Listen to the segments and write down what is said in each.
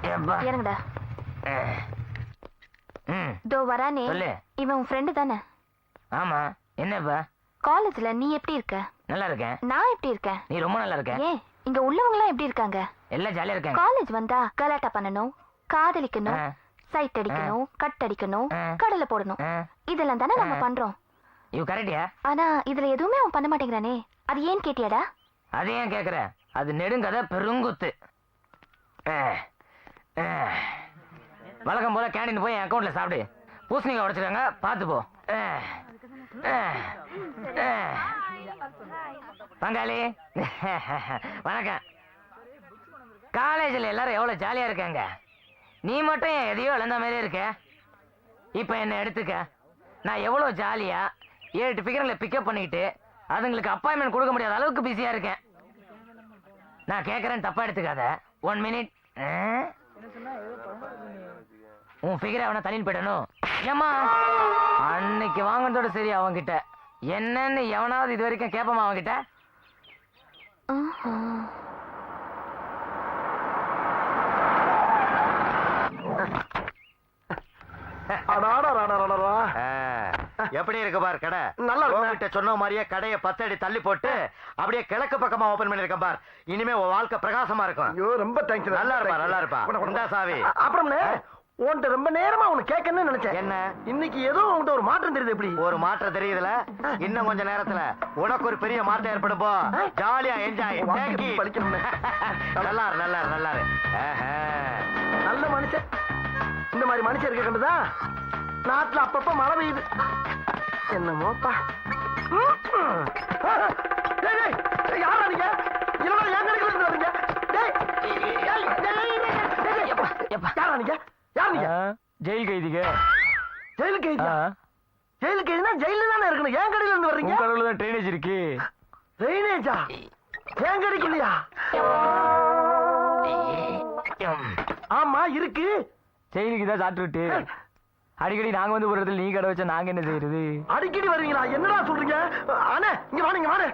இறங்குடா. தோ வரானே, இவன் உன் ஃப்ரெண்டு தானே? ஆமா. என்னப்பா? காலேஜ்ல நீ எப்படி இருக்க? நல்லா இருக்கேன். நான் எப்படி இருக்கேன்? நீ ரொம்ப நல்லா இருக்க. ஏன் இங்க உள்ளவங்க எல்லாம் எப்படி இருக்காங்க? எல்லாம் ஜாலியா இருக்காங்க. காலேஜ் வந்தா கலாட்டா பண்ணணும், காதலிக்கணும், சைட் அடிக்கணும், கட் அடிக்கணும், கடலை போடணும், இதெல்லாம் தானே நம்ம பண்றோம். இது கரெக்டியா? ஆனா இதுல எதுவுமே அவன் பண்ண மாட்டேங்கிறானே, அது ஏன் கேட்டியாடா? அது ஏன் கேக்குற? அது நெடுங்கதை பெருங்குத்து. வழக்கம் போல கேண்டீன் போய் என் அக்கௌண்ட்ல சாப்பிடு. பூசணிக்காய் உடைச்சிருக்காங்க, பார்த்து போ. பங்காளி வணக்கம். காலேஜில் எல்லாரும் எவ்வளோ ஜாலியாக இருக்காங்க. நீ மட்டும் எதையோ இழந்த மாதிரி இருக்க. இப்போ என்ன எடுத்துக்க. நான் எவ்வளோ ஜாலியாக 7 ஃபிகரில் பிக்கப் பண்ணிக்கிட்டு அதுங்களுக்கு அப்பாயின்மெண்ட் கொடுக்க முடியாத அளவுக்கு பிஸியாக இருக்கேன். நான் கேட்குறேன்னு தப்பாக எடுத்துக்காத. 1 மினிட். உன் ஃபிகரை அவனை தள்ளின்னு போயிடணும். ஏம்மா அன்னைக்கு வாங்கினதோட சரி. அவன்கிட்ட என்னன்னு எவனாவது இது வரைக்கும் கேட்பமா அவன்கிட்ட? எப்படி இருக்கு பார் கடை. நல்லா கிட்ட சொன்ன மாதிரியே கடையை 10 அடி தள்ளி போட்டு அப்படியே கிழக்கு பக்கமா ஓபன் பண்ணிருக்க பார். இனிமே உன் வாழ்க்கை பிரகாசமா இருக்கும். ஐயோ ரொம்ப தேங்க்ஸ். நல்லா இருப்பா, நல்லா இருப்பா. உண்டா சாவி. அப்புறம் உன்கிட்ட ரொம்ப நேரமா உனக்கு கேட்கணும்னு நினைச்சேன். என்ன இன்னைக்கு ஏதோ உன்கிட்ட ஒரு மாற்றம் தெரியுது. எப்படி ஒரு மாற்றம் தெரியுதுல? இன்னும் கொஞ்ச நேரத்துல உனக்கு ஒரு பெரிய மாற்றம் ஏற்படும். போ ஜாலியா என்ஜாய். நல்லா நல்லா நல்லா நல்ல மனுஷன். இந்த மாதிரி மனுஷன் இருக்க கண்டுதான் நாட்டுல அப்பப்ப மழை பெய்யுது. என்னமோப்பா. யாரா நீங்க? இல்ல என் கடைக்கு இருந்து வரீங்க? யாரா நீங்க? யார் நீங்க? ஜெயில் கைதிங்க. ஜெயில் கைதியா? ஜெயில் கைதினா ஜெயில தானே இருக்கணும். என் கடையில இருந்து வர்றீங்க? கடவுள் தான் ட்ரைனேஜ் இருக்கு. ட்ரைனேஜா? என் கடைக்கு இல்லையா? ஆமா இருக்கு. ஜெயிலுக்கு தான் சாப்பிட்டு அடிக்கடி நாங்க வந்து ஒரு இடத்துல நீ கடை வச்சா நாங்க என்ன செய்யறது? அடிக்கடி வருவீங்களா? என்னடா சொல்றீங்க? அண்ணே இங்க வாங்க வாங்க.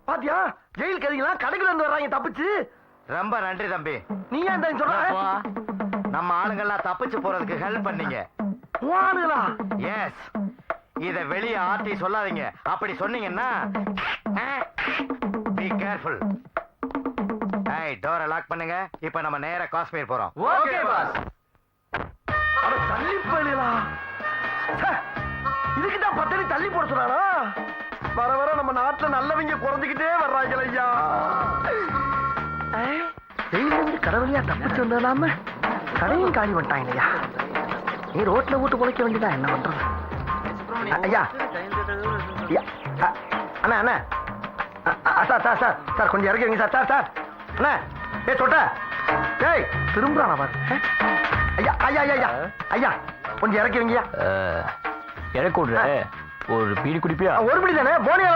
பாத்தியா ஜெயில் கைதிகளா கடைக்குள்ள இருந்து வர்றாங்க தப்பிச்சு. ரொம்ப நன்றி தம்பி. நீ ஏன் சொல்ற? நம்ம ஆளுங்கெல்லாம் தப்பிச்சு போறதுக்கு ஹெல்ப் பண்ணீங்க. ஆளுங்களா? எஸ். இத வெளிய ஆட்டி சொல்லாதீங்க. அப்படி சொன்னீங்கன்னா பி கேர்ஃபுல். ஏய் டோரை லாக் பண்ணுங்க. இப்போ நம்ம நேரா காஷ்மீர் போறோம். Okay boss. அட தள்ளி போயிடலா. இதுக்கு தான் 10 அடி தள்ளி போட சொன்னானா? வர வர நம்ம நாட்டுல நல்லவங்க குறைஞ்சிக்கிட்டே வர்றாங்க ஐயா. ஜெயிலிருந்து கடவுளியா தப்பிச்சு வந்ததாம கடையும் காலி பண்ணிட்டாங்க ஐயா. நீ ரோட்ல ஊட்டு பொழைக்க வேண்டியதா என்ன பண்றது? ஐயா அண்ணா அண்ணா சார் சார் சார் சார் கொஞ்சம் இறக்குவீங்க சார். சார் சார் அண்ணா ஏ சொட்ட ஏய் திரும்புறானா பாரு. ஐயா ஐயா ஐயா ஐயா கொஞ்சம் இறக்குவீங்கயா. இறக்க விடுற. ஒரு பீடி குடிப்பியா? ஒரு பீடி தானே. போனியா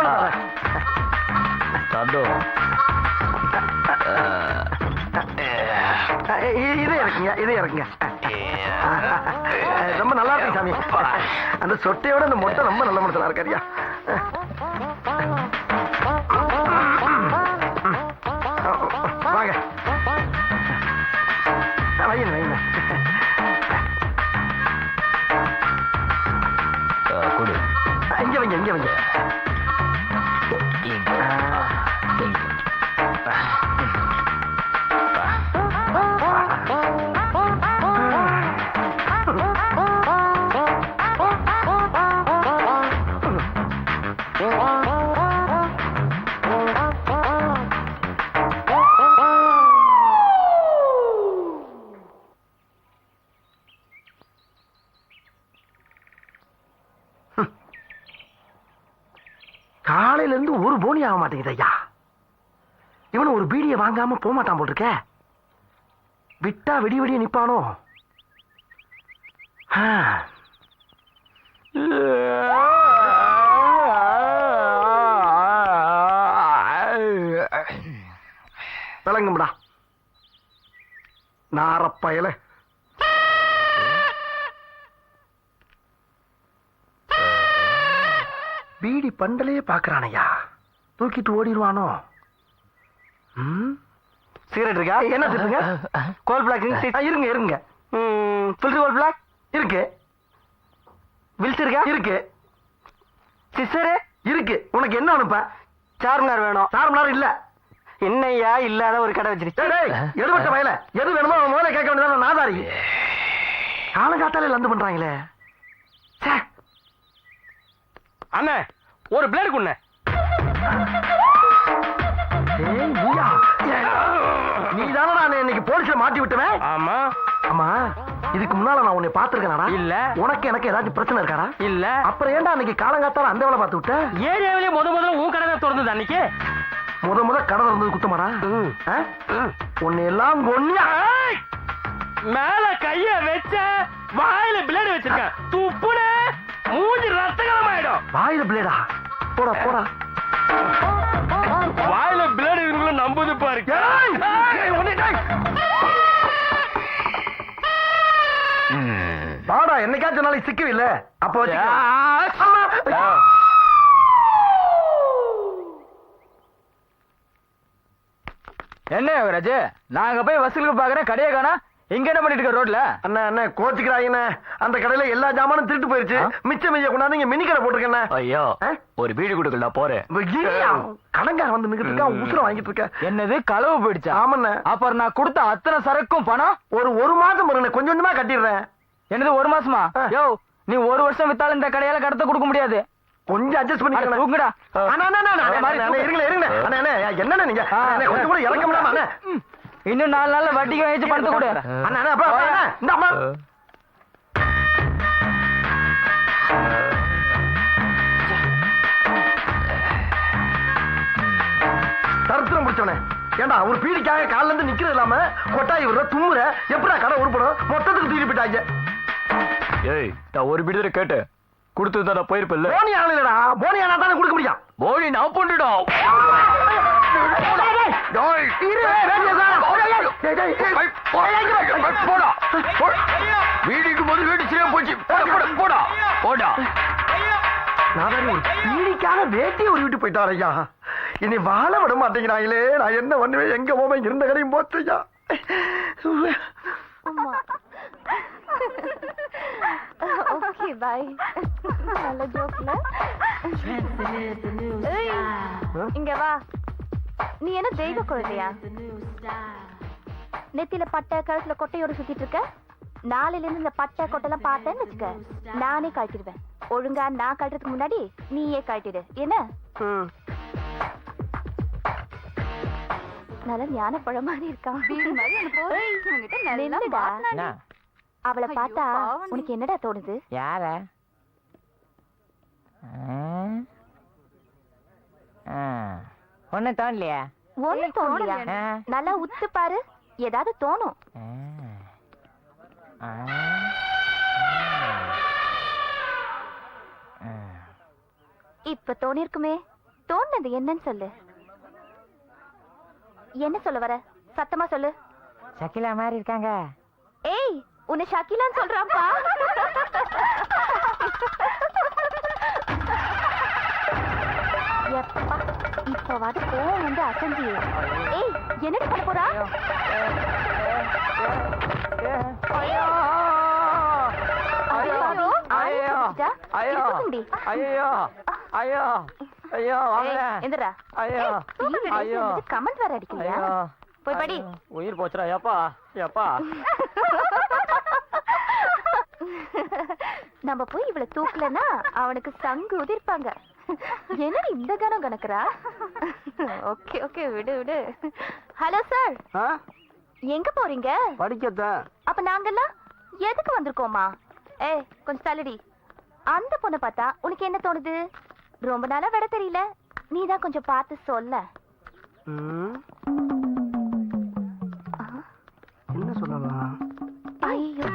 இதே இறக்குங்க இதே இறக்குங்க. ரொம்ப நல்லா இருக்கு சாமி. அந்த சொட்டையோட அந்த மொட்டை ரொம்ப நல்ல மனசுல இருக்காரியா. வாங்க வைங்க வைங்க. கொடு. இங்க வைங்க இங்க வைங்க. காலையில இருந்து ஒரு போனி ஆக மாட்டேங்குது ஐயா. இவனு ஒரு பீடியை வாங்காம போக மாட்டான் போல் இருக்க. விட்டா வெடி வெடிய நிப்பானோ? விளங்கும்டா நாரப்பயல. பீடி பண்டலையே பாக்குறானையா. தூக்கிட்டு ஓடிடுவானோ? சிகரெட் இருக்கா? என்ன சொல்லுங்க? கோல் பிளாக் இருங்க இருங்க. ஃபில்டர் கோல் பிளாக் இருக்கு. வில்ஸ் இருக்கா? இருக்கு. சிஸ்டரு இருக்கு. உனக்கு என்ன அனுப்ப? சார்மினார் வேணும். சார்மினார் இல்ல. என்னையா இல்லாத ஒரு கடை வச்சிருச்சு. எடுபட்ட வயல எது வேணுமோ அவன் முதல்ல கேட்க வேண்டியதான். நாதாரி காலங்காத்தாலே லந்து பண்றாங்களே. அண்ணே ஒரு பிளேடு குண்ணே. நீ தானே நான் இன்னைக்கு போலீஸ்ல மாட்டி விட்டுவேன். ஆமா ஆமா, இதுக்கு முன்னால நான் உன்னை பாத்துருக்கேனா? இல்ல. உனக்கு எனக்கு ஏதாச்சும் பிரச்சனை இருக்காடா? இல்ல. அப்புறம் ஏன்டா அன்னைக்கு காலங்காத்தால அந்த வேலை பார்த்து விட்ட? ஏரியாவிலே முதல்ல உன் கடை தான் திறந்தது அன்னைக்கு. முத கடை இருந்தது குத்தமாடா? உன்னை எல்லாம் கொன்னியா? மேல கைய வச்ச வாயில பிளேடு வச்சிருக்கேன். துப்புன மூஞ்சி ரத்தகலமாயிடும். வாயில பிளேடா? போடா போடா. வாயில பிளேடு இருக்குள்ள நம்புது பாரு. வாடா, என்னைக்காச்சும் நாளைக்கு சிக்கவில்லை. அப்ப என்ன யோகராஜ், நாங்க போய் வசூலுக்கு பாக்குறேன், கடையை காணா. இங்க என்ன பண்ணிட்டு இருக்க ரோட்ல? அண்ணா அண்ணா கோச்சுக்கிறாங்க. அந்த கடையில எல்லா ஜாமானும் திருட்டு போயிருச்சு. மிச்சம் கொண்டாந்து இங்க மினி கடை போட்டிருக்கேன். ஐயோ, ஒரு வீடு கொடுக்கல போறேன். கடங்கார வந்து நிக்கிட்டு இருக்கா, உசுர வாங்கிட்டு இருக்க. என்னது களவு போயிடுச்சா? ஆமாண்ண. அப்புறம் நான் கொடுத்த அத்தனை சரக்கும் பணம் ஒரு மாசம் கொஞ்சம் கொஞ்சமா கட்டிடுறேன். என்னது ஒரு மாசமா? யோ, நீ ஒரு வருஷம் வித்தாலும் இந்த கடையால கடத்த கொடுக்க முடியாது. கொஞ்சம் அட்ஜஸ்ட் பண்ணிக்கலாம். தூக்குடா. என்ன நீங்க கொஞ்சம் கூட இறக்க முடியாம? இன்னும் 4 நாள்ல வட்டிக்கு வச்சு பணத்தை கொடு. தருத்திரம் முடிச்சவனே, ஏண்டா ஒரு பீடிக்காக காலில இருந்து நிக்கிறது இல்லாம கொட்டாய் விடுற தும்முற எப்படா கடை உருப்படும்? மொத்தத்துக்கு தூக்கி போயிட்டாங்க. ஏய், நான் ஒரு பீடி கேட்டு கொடுத்து தான் போயிருப்பில்ல. போனி ஆகலடா. போனி ஆனா தானே கொடுக்க முடியும். போனி நான் பொண்ணுடா. வீடுக்கு போது வீடு சரியா போச்சு. போடா போடா. பீடிக்காக வேட்டி ஒரு வீட்டு போயிட்டார் ஐயா. இனி வாழ விட மாட்டேங்கிறாங்களே. நான் என்ன பண்ணுவேன்? எங்க போவேன்? இருந்த கடையும் போச்சையா. Okay bye. நல்ல ஜோக்ல. இங்க வா. நீ என்ன தெய்வ குழந்தையா? நெத்தியில பட்டை கழுத்துல கொட்டையோட சுத்திட்டு இருக்க. நாளையில இருந்து இந்த பட்டை கொட்டைலாம் பார்த்தேன்னு வச்சுக்க, நானே கழட்டிடுவேன். ஒழுங்கா நான் கழட்டுறதுக்கு முன்னாடி நீயே கழட்டிடு. என்ன? நல்ல ஞான பழம் மாதிரி இருக்கான். அவளை பார்த்தா உனக்கு என்னடா தோணுது? யார? ஒண்ணு தோணலையா? ஒண்ணு தோணலையா? நல்லா உத்து பாரு, ஏதாவது தோணும். இப்ப தோணிருக்குமே. தோணுது என்னன்னு சொல்லு. என்ன சொல்ல வர? சத்தமா சொல்லு. சக்கிலா மாதிரி இருக்காங்க. ஏய், உன்னை ஷக்கிலான்னு சொல்றாப்பா. எப்பா, இப்பவாது கோவம் வந்து அசந்தியே. ஏய், என்னடி பண்ண போறா? ஐயோ ஐயோ ஐயோ ஐயோ ஐயோ ஐயோ ஐயோ எந்திரா. ஐயோ ஐயோ கமெண்ட் வேற அடிக்கலையா? போய் படி. உயிர் போச்சுடா. ஏப்பா ஏப்பா. நம்ம போய் இவளை தூக்கலன்னா அவனுக்கு சங்கு உதிர்ப்பாங்க. என்னடி இந்த கணம் கணக்குறா? ஓகே ஓகே, விடு விடு. ஹலோ சார், எங்க போறீங்க? படிக்கத்தான். அப்ப நாங்கெல்லாம் எதுக்கு வந்திருக்கோமா? ஏய், கொஞ்சம் தள்ளுடி. அந்த பொண்ணை பார்த்தா உனக்கு என்ன தோணுது? ரொம்ப நாளா விட தெரியல. நீதான் கொஞ்சம் பார்த்து சொல்ல. என்ன சொல்லலாம்? ஐயோ,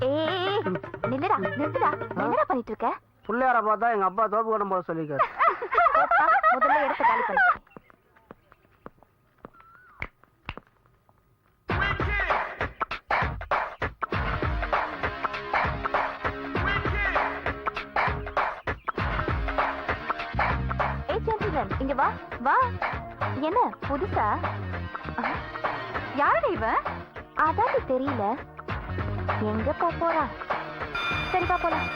ஏய், நில்லுடா நிறுத்துடா. என்னடா பண்ணிட்டு இருக்க? பிள்ளையார பார்த்தா எங்க அப்பா தோப்பு கடன் போட சொல்லிருக்காரு. முதல்ல இடத்த காலி பண்ணு. இங்க வா வா. என்ன புதுசா? யாரு இவன்? அதான் தெரியல. எங்க போறா? சரி பா போலாம்.